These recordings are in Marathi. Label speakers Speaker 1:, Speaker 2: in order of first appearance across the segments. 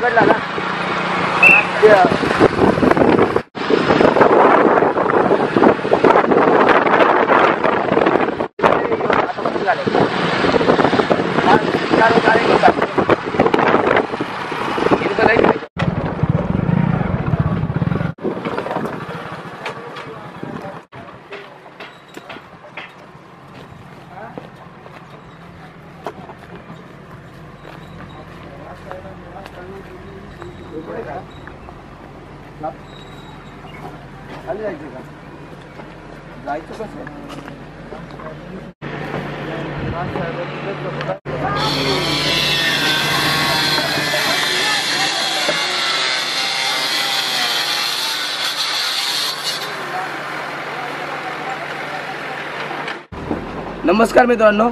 Speaker 1: पकडला ना जायचं कसं नमस्कार मित्रांनो,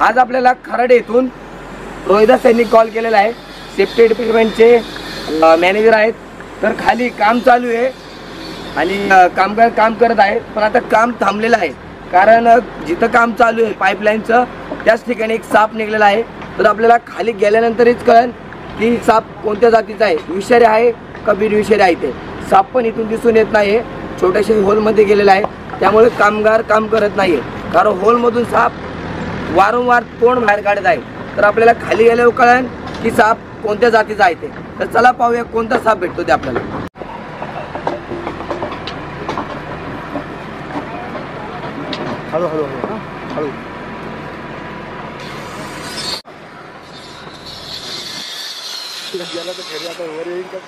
Speaker 1: आज आपल्याला खराड येथून रोहिदास यांनी कॉल केलेला आहे. सेफ्टी डिपार्टमेंटचे मॅनेजर आहेत. तर खाली काम चालू आहे आणि कामगार काम करत आहेत, पण आता काम थांबलेलं आहे कारण जिथं काम चालू आहे पाईपलाईनचं त्याच ठिकाणी एक साप निघालेला आहे. तर आपल्याला खाली गेल्यानंतरच कळेल की साप कोणत्या जातीचा आहे, विषारी आहे का बिनविषारी आहे. ते साप पण इथून दिसून येत नाही, छोट्याशा होलमध्ये गेलेला आहे, त्यामुळे कामगार काम करत नाही आहे कारण होलमधून साप वारंवार तोंड बाहेर काढत आहे. तर आपल्याला खाली गेल्यावर कळेल की साप कोणत्या जातीचा आहे ते. तर चला पाहूया कोणता साप भेटतो ते आपल्याला. हळू हळू हळू हळू गेला तर घरी आता वर येईल का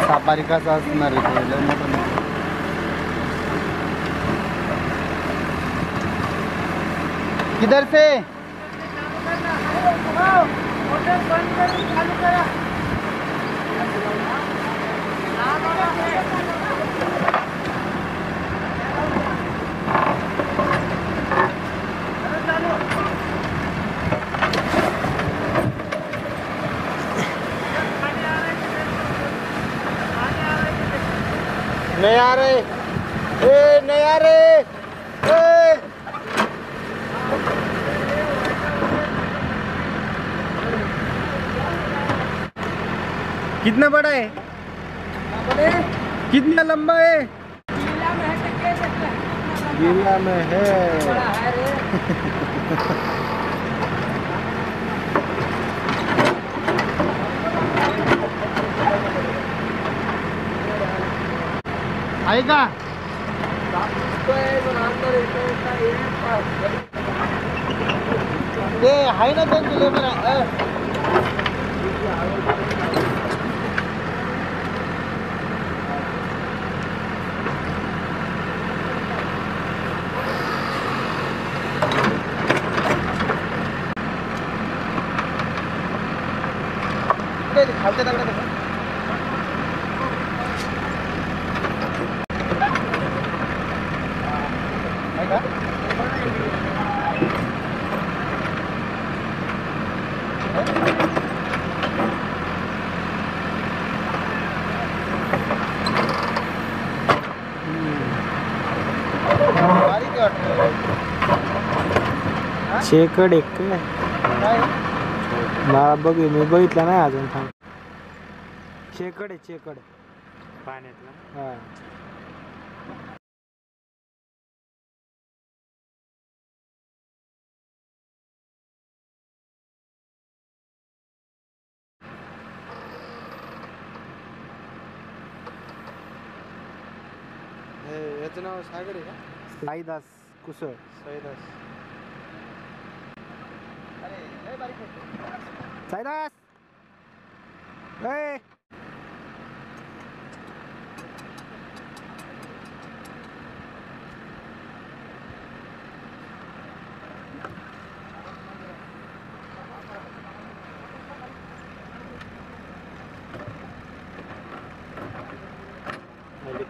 Speaker 2: सापारिकाचा असणार आहे. किधर से नहीं आ रहे, नहीं आ रहे. कितना बड़ा है, कितना लंबा है. जिला में है. आएगा ते आहे ना त्यांचे लेबर आहे. खालच्या दगडात
Speaker 1: शेकड एक काय मला बघ मी बघितलं नाही अजून. थांब, शेकड आहे शेकड पाण्यातला. हा
Speaker 2: याचं नाव सागर आहे का?
Speaker 1: साईदास कुसळ.
Speaker 2: साईदास.
Speaker 1: साईदास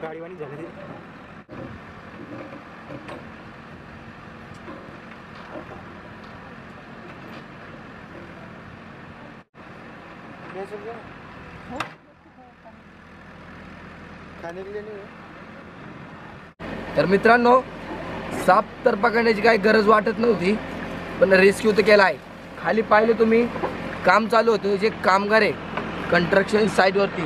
Speaker 1: गाडीवाणी झाली.
Speaker 2: खाने के लिए नहीं है.
Speaker 1: तर मित्रांनो, साप तर पकडण्याची काही गरज वाटत नव्हती, पण रेस्क्यू तर केला आहे. खाली पाहिलं तुम्ही, काम चालू होतं. जे कामगार आहे कंस्ट्रक्शन साईटवरती,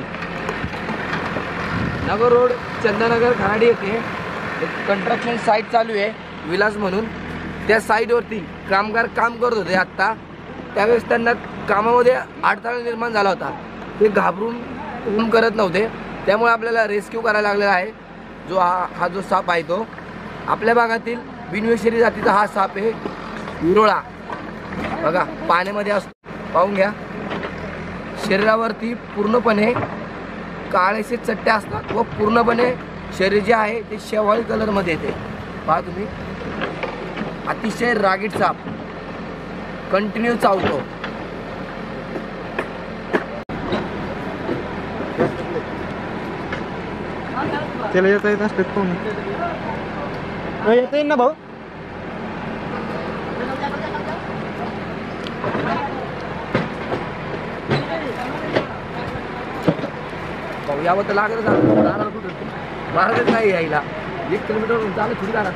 Speaker 1: नगर रोड चंदनगर खराडी येथे कंस्ट्रक्शन साईट चालू आहे विलास म्हणून. त्या साईटवरती कामगार काम करत होते आत्ता. त्यावेळेस त्यांना कामामध्ये अडथळा निर्माण झाला होता. ते घाबरून काम करत नव्हते, त्यामुळे आपल्याला रेस्क्यू करायला लागलेला आहे. जो हा जो साप आहे तो आपल्या भागातील बिनविषारी जातीचा हा साप आहे, विरोळा. बघा पाण्यामध्ये असतो, पाहून घ्या. शरीरावरती पूर्णपणे काळेसे चट्टे असतात व पूर्णपणे शरीर जे आहे ते शेवाळी कलरमध्ये येते. पहा तुम्ही, अतिशय रागीट साप कंटिन्यू चावतो.
Speaker 2: त्याला येता येत असतात कोण येता येईल ना भाऊ.
Speaker 1: यावं तर लागतच, कुठं मार्गच नाही यायला. 1 किलोमीटर चालत थोडी जाणार.